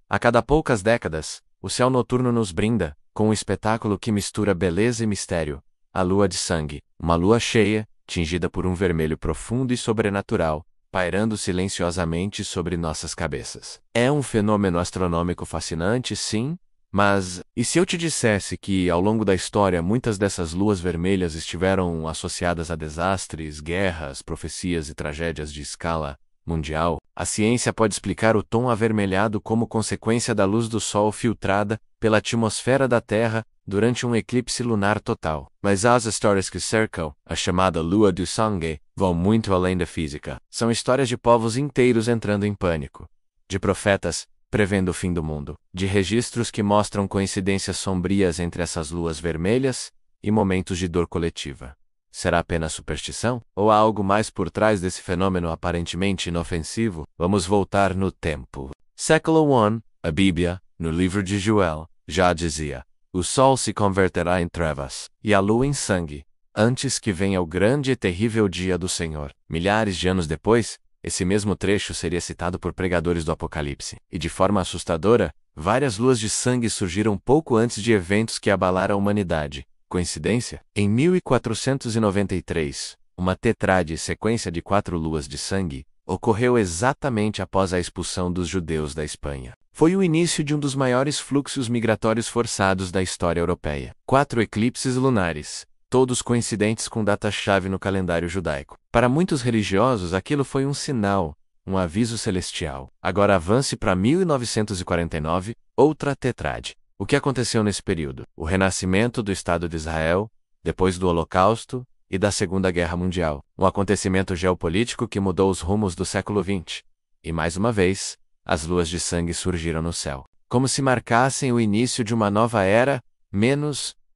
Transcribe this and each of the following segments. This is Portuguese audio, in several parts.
A cada poucas décadas, o céu noturno nos brinda com um espetáculo que mistura beleza e mistério, a lua de sangue, uma lua cheia, tingida por um vermelho profundo e sobrenatural, pairando silenciosamente sobre nossas cabeças. É um fenômeno astronômico fascinante, sim, mas e se eu te dissesse que, ao longo da história, muitas dessas luas vermelhas estiveram associadas a desastres, guerras, profecias e tragédias de escala mundial? A ciência pode explicar o tom avermelhado como consequência da luz do Sol filtrada pela atmosfera da Terra durante um eclipse lunar total. Mas as histórias que cercam a chamada Lua do Sangue vão muito além da física. São histórias de povos inteiros entrando em pânico, de profetas prevendo o fim do mundo, de registros que mostram coincidências sombrias entre essas luas vermelhas e momentos de dor coletiva. Será apenas superstição? Ou há algo mais por trás desse fenômeno aparentemente inofensivo? Vamos voltar no tempo. Século I, a Bíblia, no livro de Joel, já dizia: o sol se converterá em trevas, e a lua em sangue, antes que venha o grande e terrível dia do Senhor. Milhares de anos depois, esse mesmo trecho seria citado por pregadores do Apocalipse. E de forma assustadora, várias luas de sangue surgiram pouco antes de eventos que abalaram a humanidade. Coincidência? Em 1493, uma tetrade sequência de 4 luas de sangue ocorreu exatamente após a expulsão dos judeus da Espanha. Foi o início de um dos maiores fluxos migratórios forçados da história europeia. 4 eclipses lunares, todos coincidentes com data-chave no calendário judaico. Para muitos religiosos, aquilo foi um sinal, um aviso celestial. Agora avance para 1949, outra tetrade. O que aconteceu nesse período? O renascimento do Estado de Israel, depois do Holocausto e da Segunda Guerra Mundial. Um acontecimento geopolítico que mudou os rumos do século XX. E mais uma vez, as luas de sangue surgiram no céu, como se marcassem o início de uma nova era,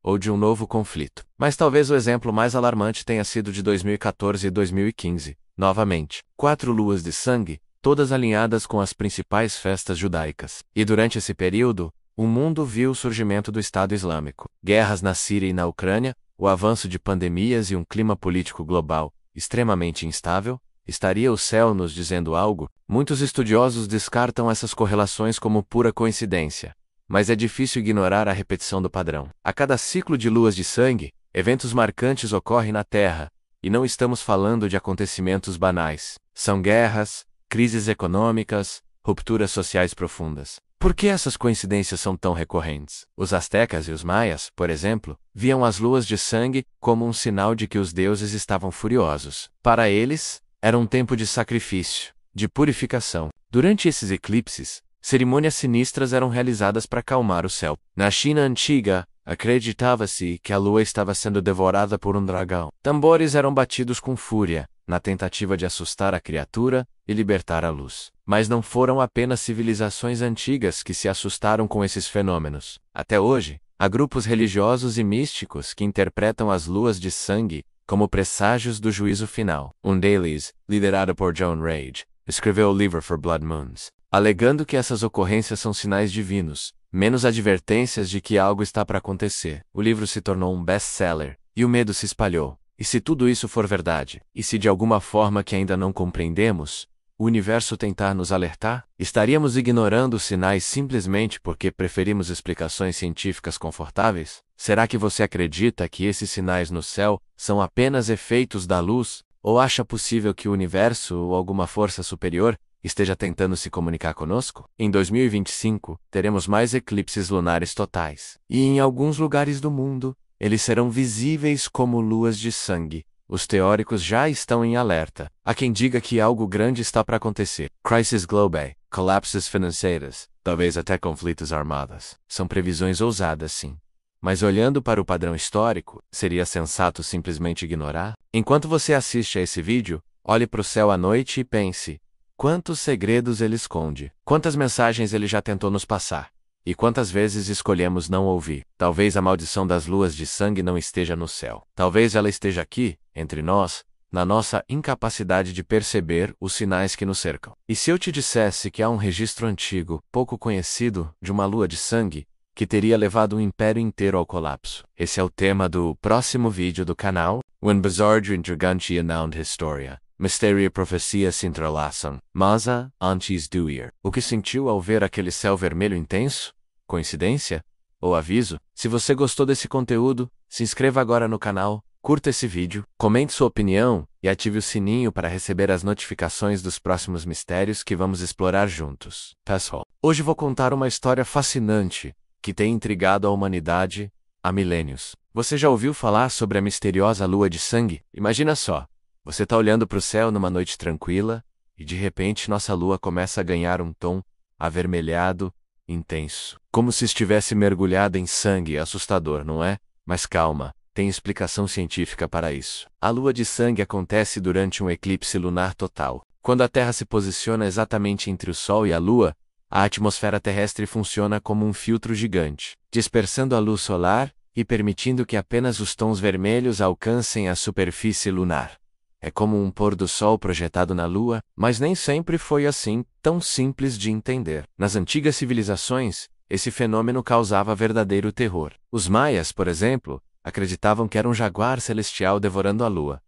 ou de um novo conflito. Mas talvez o exemplo mais alarmante tenha sido de 2014 e 2015. Novamente, 4 luas de sangue, todas alinhadas com as principais festas judaicas. E durante esse período, o mundo viu o surgimento do Estado Islâmico, guerras na Síria e na Ucrânia, o avanço de pandemias e um clima político global extremamente instável. Estaria o céu nos dizendo algo? Muitos estudiosos descartam essas correlações como pura coincidência, mas é difícil ignorar a repetição do padrão. A cada ciclo de luas de sangue, eventos marcantes ocorrem na Terra, e não estamos falando de acontecimentos banais. São guerras, crises econômicas, rupturas sociais profundas. Por que essas coincidências são tão recorrentes? Os astecas e os maias, por exemplo, viam as luas de sangue como um sinal de que os deuses estavam furiosos. Para eles, era um tempo de sacrifício, de purificação. Durante esses eclipses, cerimônias sinistras eram realizadas para acalmar o céu. Na China antiga, acreditava-se que a lua estava sendo devorada por um dragão. Tambores eram batidos com fúria, na tentativa de assustar a criatura e libertar a luz. Mas não foram apenas civilizações antigas que se assustaram com esses fenômenos. Até hoje, há grupos religiosos e místicos que interpretam as luas de sangue como presságios do juízo final. Um deles, liderado por John Rage, escreveu o livro For Blood Moons, alegando que essas ocorrências são sinais divinos, menos advertências de que algo está para acontecer. O livro se tornou um best-seller, e o medo se espalhou. E se tudo isso for verdade, e se de alguma forma que ainda não compreendemos, o universo tentar nos alertar, estaríamos ignorando os sinais simplesmente porque preferimos explicações científicas confortáveis? Será que você acredita que esses sinais no céu são apenas efeitos da luz, ou acha possível que o universo ou alguma força superior esteja tentando se comunicar conosco? Em 2025, teremos mais eclipses lunares totais. E em alguns lugares do mundo, eles serão visíveis como luas de sangue. Os teóricos já estão em alerta. Há quem diga que algo grande está para acontecer. Crises globais, colapsos financeiros, talvez até conflitos armados. São previsões ousadas, sim. Mas olhando para o padrão histórico, seria sensato simplesmente ignorar? Enquanto você assiste a esse vídeo, olhe para o céu à noite e pense: quantos segredos ele esconde? Quantas mensagens ele já tentou nos passar? E quantas vezes escolhemos não ouvir? Talvez a maldição das luas de sangue não esteja no céu. Talvez ela esteja aqui, entre nós, na nossa incapacidade de perceber os sinais que nos cercam. E se eu te dissesse que há um registro antigo, pouco conhecido, de uma lua de sangue, que teria levado um império inteiro ao colapso? Esse é o tema do próximo vídeo do canal, When Bizarre Dragantia Nound Historia. Mistério e profecia se entrelaçam. Masa, antes do ir. O que sentiu ao ver aquele céu vermelho intenso? Coincidência? Ou aviso? Se você gostou desse conteúdo, se inscreva agora no canal, curta esse vídeo, comente sua opinião e ative o sininho para receber as notificações dos próximos mistérios que vamos explorar juntos. Pessoal, hoje vou contar uma história fascinante que tem intrigado a humanidade há milênios. Você já ouviu falar sobre a misteriosa lua de sangue? Imagina só, você está olhando para o céu numa noite tranquila e de repente nossa lua começa a ganhar um tom avermelhado, intenso, como se estivesse mergulhada em sangue. Assustador, não é? Mas calma, tem explicação científica para isso. A lua de sangue acontece durante um eclipse lunar total. Quando a Terra se posiciona exatamente entre o Sol e a Lua, a atmosfera terrestre funciona como um filtro gigante, dispersando a luz solar e permitindo que apenas os tons vermelhos alcancem a superfície lunar. É como um pôr do sol projetado na Lua, mas nem sempre foi assim, tão simples de entender. Nas antigas civilizações, esse fenômeno causava verdadeiro terror. Os maias, por exemplo, acreditavam que era um jaguar celestial devorando a Lua.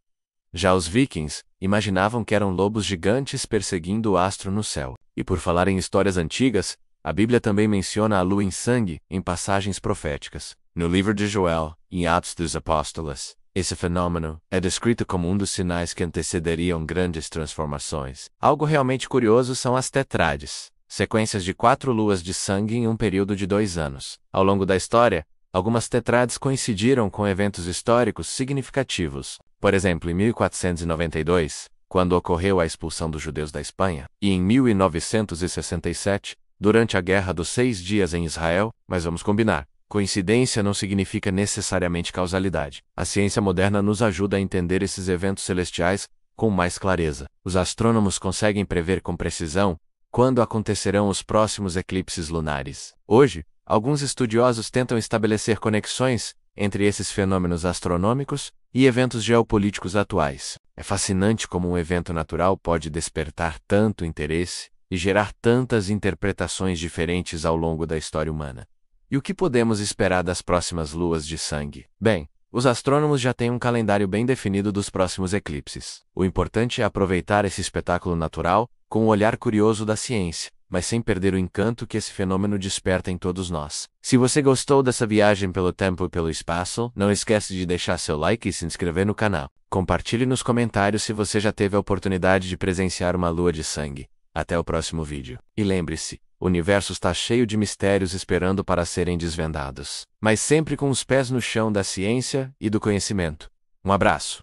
Já os vikings imaginavam que eram lobos gigantes perseguindo o astro no céu. E por falar em histórias antigas, a Bíblia também menciona a lua em sangue em passagens proféticas. No livro de Joel, em Atos dos Apóstolos, esse fenômeno é descrito como um dos sinais que antecederiam grandes transformações. Algo realmente curioso são as tetrades, sequências de 4 luas de sangue em um período de 2 anos. Ao longo da história, algumas tetrades coincidiram com eventos históricos significativos. Por exemplo, em 1492, quando ocorreu a expulsão dos judeus da Espanha, e em 1967, durante a Guerra dos 6 Dias em Israel. Mas vamos combinar, coincidência não significa necessariamente causalidade. A ciência moderna nos ajuda a entender esses eventos celestiais com mais clareza. Os astrônomos conseguem prever com precisão quando acontecerão os próximos eclipses lunares. Hoje, alguns estudiosos tentam estabelecer conexões entre esses fenômenos astronômicos e eventos geopolíticos atuais. É fascinante como um evento natural pode despertar tanto interesse e gerar tantas interpretações diferentes ao longo da história humana. E o que podemos esperar das próximas luas de sangue? Bem, os astrônomos já têm um calendário bem definido dos próximos eclipses. O importante é aproveitar esse espetáculo natural com o olhar curioso da ciência, mas sem perder o encanto que esse fenômeno desperta em todos nós. Se você gostou dessa viagem pelo tempo e pelo espaço, não esquece de deixar seu like e se inscrever no canal. Compartilhe nos comentários se você já teve a oportunidade de presenciar uma lua de sangue. Até o próximo vídeo. E lembre-se, o universo está cheio de mistérios esperando para serem desvendados, mas sempre com os pés no chão da ciência e do conhecimento. Um abraço.